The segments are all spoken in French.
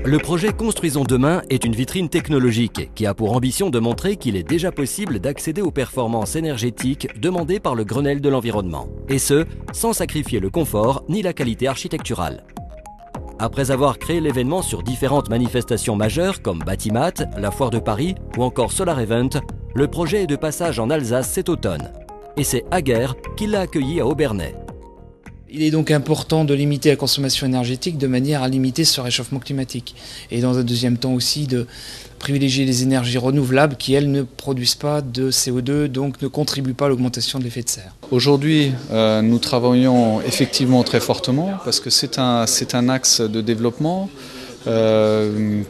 Le projet Construisons demain est une vitrine technologique qui a pour ambition de montrer qu'il est déjà possible d'accéder aux performances énergétiques demandées par le Grenelle de l'environnement. Et ce, sans sacrifier le confort ni la qualité architecturale. Après avoir créé l'événement sur différentes manifestations majeures comme Batimat, la Foire de Paris ou encore Solar Event, le projet est de passage en Alsace cet automne. Et c'est Aguerre qui l'a accueilli à Obernai. Il est donc important de limiter la consommation énergétique de manière à limiter ce réchauffement climatique. Et dans un deuxième temps aussi de privilégier les énergies renouvelables qui, elles, ne produisent pas de CO2, donc ne contribuent pas à l'augmentation de l'effet de serre. Aujourd'hui, nous travaillons effectivement très fortement parce que c'est un axe de développement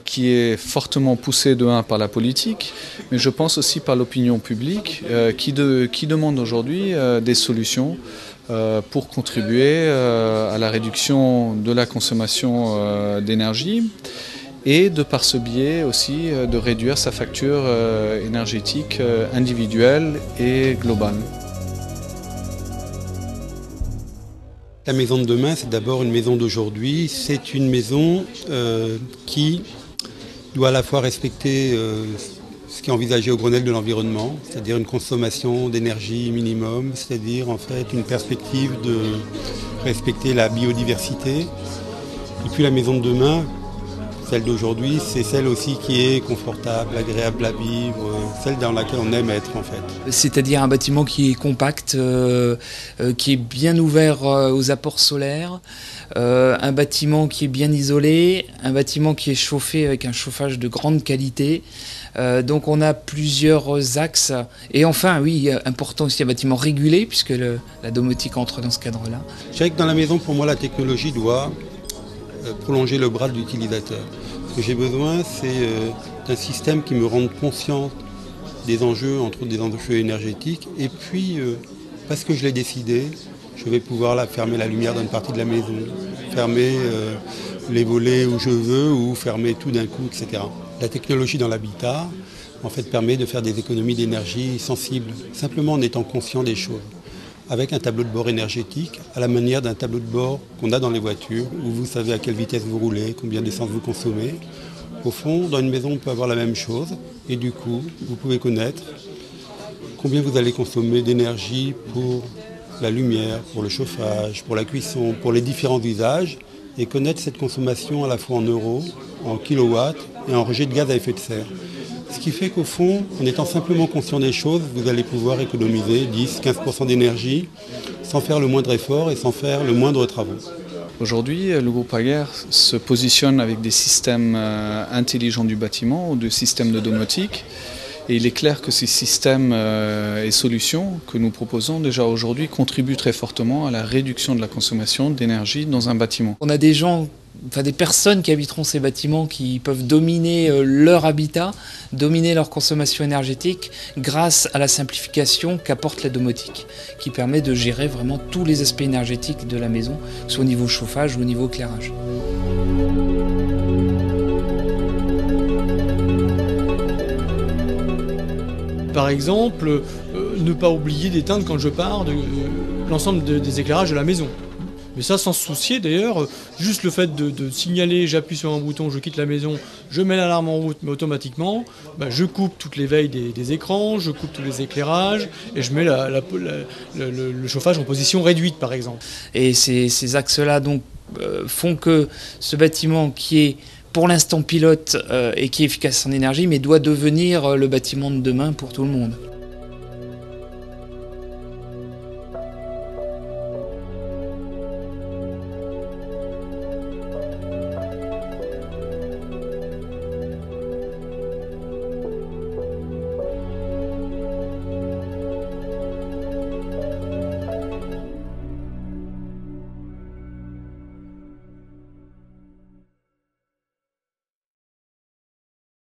qui est fortement poussé de un par la politique, mais je pense aussi par l'opinion publique qui demande aujourd'hui des solutions pour contribuer à la réduction de la consommation d'énergie et de par ce biais aussi de réduire sa facture énergétique individuelle et globale. La maison de demain, c'est d'abord une maison d'aujourd'hui. C'est une maison qui doit à la fois respecter ce qui est envisagé au Grenelle de l'environnement, c'est-à-dire une consommation d'énergie minimum, c'est-à-dire en fait une perspective de respecter la biodiversité. Et puis la maison de demain, celle d'aujourd'hui, c'est celle aussi qui est confortable, agréable à vivre, celle dans laquelle on aime être en fait. C'est-à-dire un bâtiment qui est compact, qui est bien ouvert aux apports solaires, un bâtiment qui est bien isolé, un bâtiment qui est chauffé avec un chauffage de grande qualité. Donc on a plusieurs axes. Et enfin, oui, important aussi un bâtiment régulé, puisque la domotique entre dans ce cadre-là. Je dirais que dans la maison, pour moi, la technologie doit prolonger le bras de l'utilisateur. Ce que j'ai besoin, c'est d'un système qui me rende conscient des enjeux, entre autres des enjeux énergétiques. Et puis, parce que je l'ai décidé, je vais pouvoir fermer la lumière d'une partie de la maison, fermer les volets où je veux ou fermer tout d'un coup, etc. La technologie dans l'habitat, en fait, permet de faire des économies d'énergie sensibles, simplement en étant conscient des choses. Avec un tableau de bord énergétique, à la manière d'un tableau de bord qu'on a dans les voitures, où vous savez à quelle vitesse vous roulez, combien d'essence vous consommez. Au fond, dans une maison, on peut avoir la même chose, et du coup, vous pouvez connaître combien vous allez consommer d'énergie pour la lumière, pour le chauffage, pour la cuisson, pour les différents usages, et connaître cette consommation à la fois en euros, en kilowatts et en rejet de gaz à effet de serre. Ce qui fait qu'au fond, en étant simplement conscient des choses, vous allez pouvoir économiser 10-15% d'énergie sans faire le moindre effort et sans faire le moindre travaux. Aujourd'hui, le groupe Aguerre se positionne avec des systèmes intelligents du bâtiment ou des systèmes de domotique. Et il est clair que ces systèmes et solutions que nous proposons déjà aujourd'hui contribuent très fortement à la réduction de la consommation d'énergie dans un bâtiment. On a des personnes qui habiteront ces bâtiments qui peuvent dominer leur habitat, dominer leur consommation énergétique grâce à la simplification qu'apporte la domotique, qui permet de gérer vraiment tous les aspects énergétiques de la maison, soit au niveau chauffage ou au niveau éclairage. Par exemple, ne pas oublier d'éteindre quand je pars l'ensemble des éclairages de la maison. Mais ça sans se soucier d'ailleurs, juste le fait de signaler, j'appuie sur un bouton, je quitte la maison, je mets l'alarme en route, mais automatiquement, je coupe toutes les veilles des écrans, je coupe tous les éclairages et je mets le chauffage en position réduite par exemple. Et ces axes-là donc font que ce bâtiment qui est pour l'instant pilote et qui est efficace en énergie, mais doit devenir le bâtiment de demain pour tout le monde.